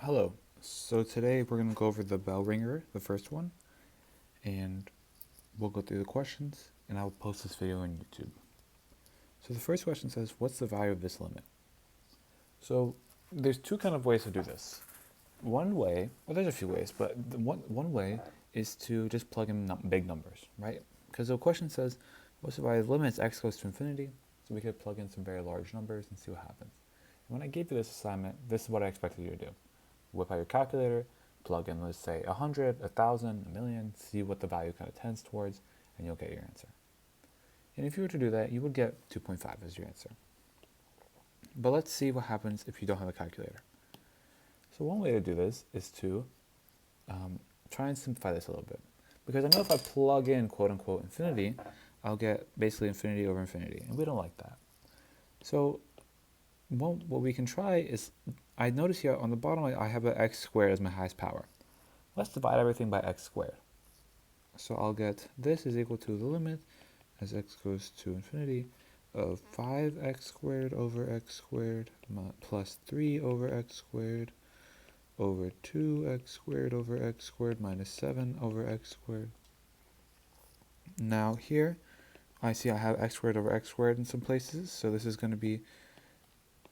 Hello. So today we're going to go over the bell ringer, the first one, and we'll go through the questions, and I'll post this video on YouTube. So the first question says, what's the value of this limit? So there's two kind of ways to do this. One way, well, there's a few ways, but one way is to just plug in big numbers, right? Because the question says, what's the value of the limit as x goes to infinity? So we could plug in some very large numbers and see what happens. And when I gave you this assignment, this is what I expected you to do. Whip out your calculator, plug in, let's say, 100, 1,000, a million, see what the value kind of tends towards, and you'll get your answer. And if you were to do that, you would get 2.5 as your answer. But let's see what happens if you don't have a calculator. So one way to do this is to try and simplify this a little bit. Because I know if I plug in quote-unquote infinity, I'll get basically infinity over infinity, and we don't like that. So what we can try is, I notice here on the bottom I have an x squared as my highest power. Let's divide everything by x squared. So I'll get this is equal to the limit as x goes to infinity of 5x squared over x squared plus 3 over x squared over 2x squared over x squared minus 7 over x squared. Now here I see I have x squared over x squared in some places, so this is going to be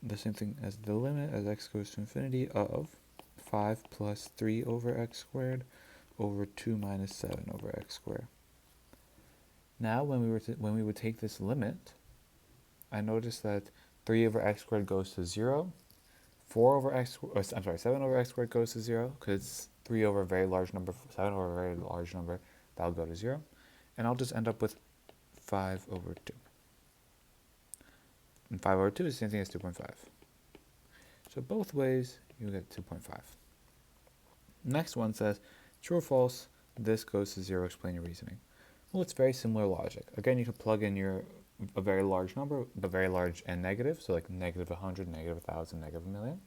the same thing as the limit as x goes to infinity of 5 plus 3 over x squared over 2 minus 7 over x squared. Now when we would take this limit, I notice that 3 over x squared goes to 0, 7 over x squared goes to 0, because it's 3 over a very large number, 7 over a very large number, that'll go to 0. And I'll just end up with 5 over 2. And 5 over 2 is the same thing as 2.5. So both ways, you get 2.5. Next one says, true or false, this goes to 0, explain your reasoning. Well, it's very similar logic. Again, you can plug in a very large number, but very large and negative, so like negative 100, negative 1,000, negative a million.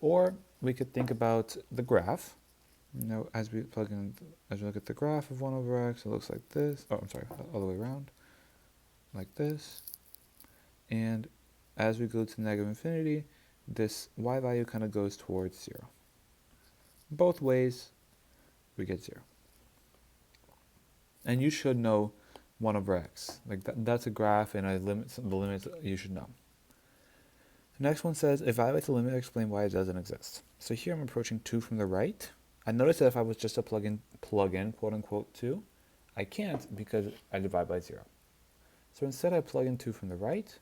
Or we could think about the graph. As we look at the graph of 1 over x, it looks like this. Oh, I'm sorry, all the way around, like this. And as we go to negative infinity, this y value kind of goes towards 0. Both ways, we get 0. And you should know 1 over x. That's a graph and the limits you should know. The next one says, evaluate the limit, explain why it doesn't exist. So here I'm approaching 2 from the right. I noticed that if I was just to plug in quote-unquote 2, I can't because I divide by 0. So instead I plug in 2 from the right,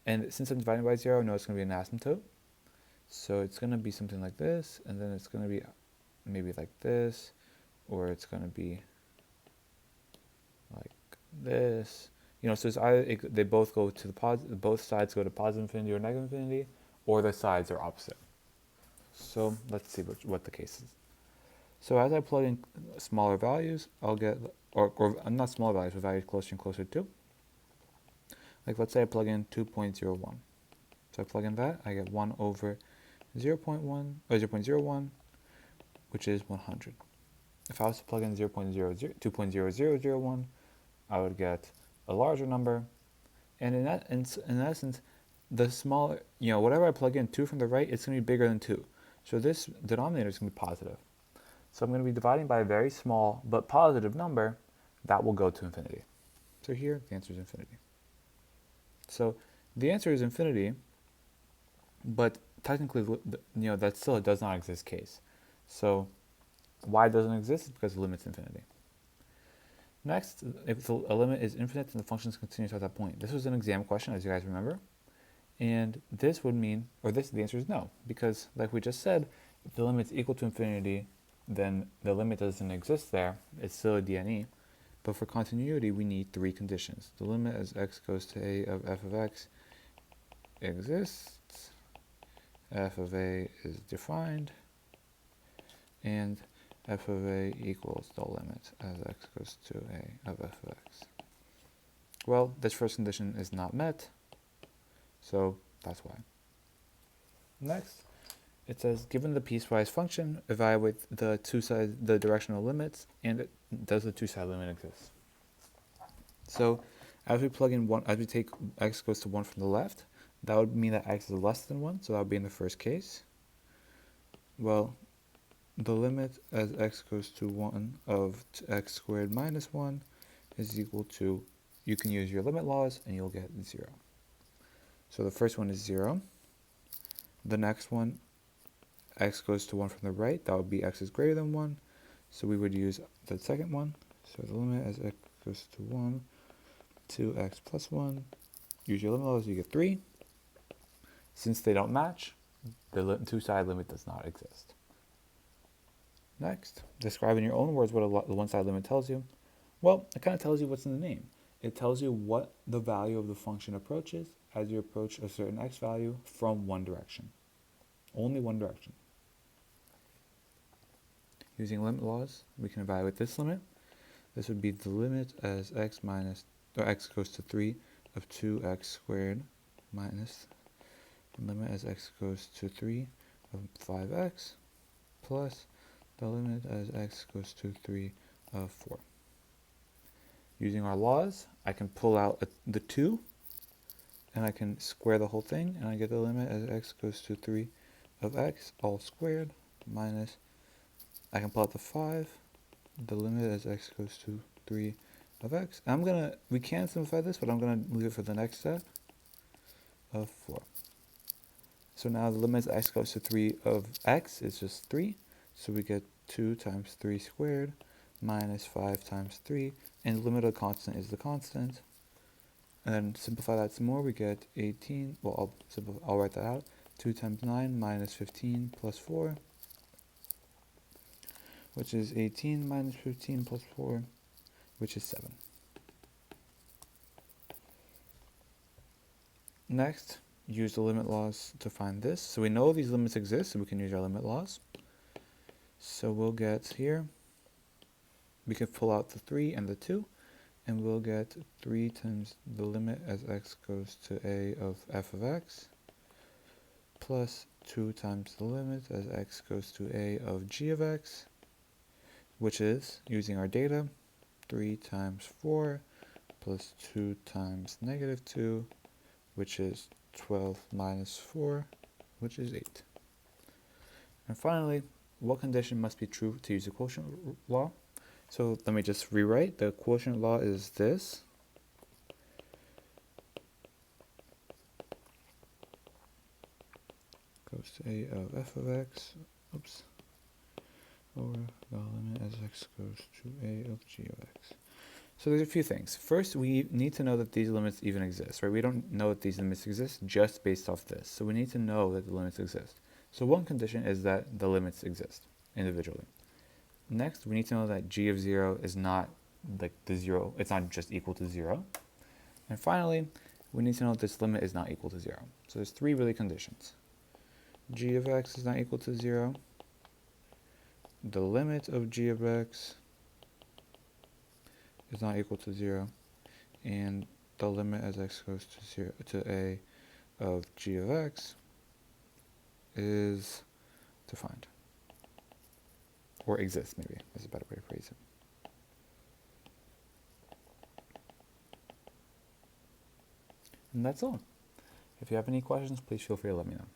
and since I'm dividing by 0, I know it's going to be an asymptote. So it's going to be something like this, and then it's going to be maybe like this, or it's going to be like this. So it's either they both go to both sides go to positive infinity or negative infinity, or the sides are opposite. So let's see what the case is. So as I plug in smaller values, I'll get, or not smaller values, but values closer and closer to. Like let's say I plug in 2.01. So I plug in that, I get 1 over 0.1, or 0.01, which is 100. If I was to plug in 2.0001, I would get a larger number. And in essence, the smaller, whatever I plug in, 2 from the right, it's going to be bigger than 2. So this denominator is going to be positive. So I'm going to be dividing by a very small but positive number that will go to infinity. So here, the answer is infinity. So the answer is infinity, but technically, that still a does not exist case. So why it doesn't exist is because the limit's infinity. Next, if a limit is infinite, then the function is continuous at that point. This was an exam question, as you guys remember. And this would mean, the answer is no, because like we just said, if the limit is equal to infinity, then the limit doesn't exist there. It's still a DNE. But for continuity, we need 3 conditions. The limit as x goes to a of f of x exists, f of a is defined, and f of a equals the limit as x goes to a of f of x. Well, this first condition is not met, so that's why. Next, it says, given the piecewise function, evaluate the directional limits, and does the two-side limit exist? So as we plug in as we take x goes to 1 from the left, that would mean that x is less than 1, so that would be in the first case. Well, the limit as x goes to 1 of x squared minus 1 is equal to, you can use your limit laws and you'll get 0. So the first one is 0. The next one, x goes to 1 from the right, that would be x is greater than 1. So we would use the second one. So the limit as x goes to 1 to x plus 1. Use your limit laws, you get 3. Since they don't match, the two-side limit does not exist. Next, describe in your own words what the one-side limit tells you. Well, it kind of tells you what's in the name. It tells you what the value of the function approaches as you approach a certain x value from one direction. Only one direction. Using limit laws, we can evaluate this limit. This would be the limit as x goes to 3 of 2x squared minus the limit as x goes to 3 of 5x plus the limit as x goes to 3 of 4. Using our laws, I can pull out the 2, and I can square the whole thing, and I get the limit as x goes to 3 of x all squared minus, I can pull out the 5, the limit as x goes to 3 of x. We can simplify this, but I'm going to leave it for the next step of 4. So now the limit as x goes to 3 of x is just 3. So we get 2 times 3 squared minus 5 times 3. And the limit of the constant is the constant. And then simplify that some more, we get 18. Well, I'll write that out. 2 times 9 minus 15 plus 4. Which is 18 minus 15 plus 4. Which is 7. Next, use the limit laws to find this. So we know these limits exist, so we can use our limit laws. So we'll get here, we can pull out the 3 and the 2, and we'll get 3 times the limit as x goes to a of f of x, plus 2 times the limit as x goes to a of g of x, which is, using our data, 3 times 4 plus 2 times negative 2, which is 12 minus 4, which is 8. And finally, what condition must be true to use the quotient law? So let me just rewrite. The quotient law is this. Goes to a of f of x, over the limit as x goes to a of g of x. So there's a few things. First, we need to know that these limits even exist, right? We don't know that these limits exist just based off this. So we need to know that the limits exist. So one condition is that the limits exist individually. Next, we need to know that g of 0 is not like the 0, it's not just equal to 0. And finally, we need to know that this limit is not equal to 0. So there's 3 really conditions. G of x is not equal to 0. The limit of g of x is not equal to 0, and the limit as x goes to 0 to a of g of x is defined, or exists, maybe is a better way to phrase it. And that's all. If you have any questions, please feel free to let me know.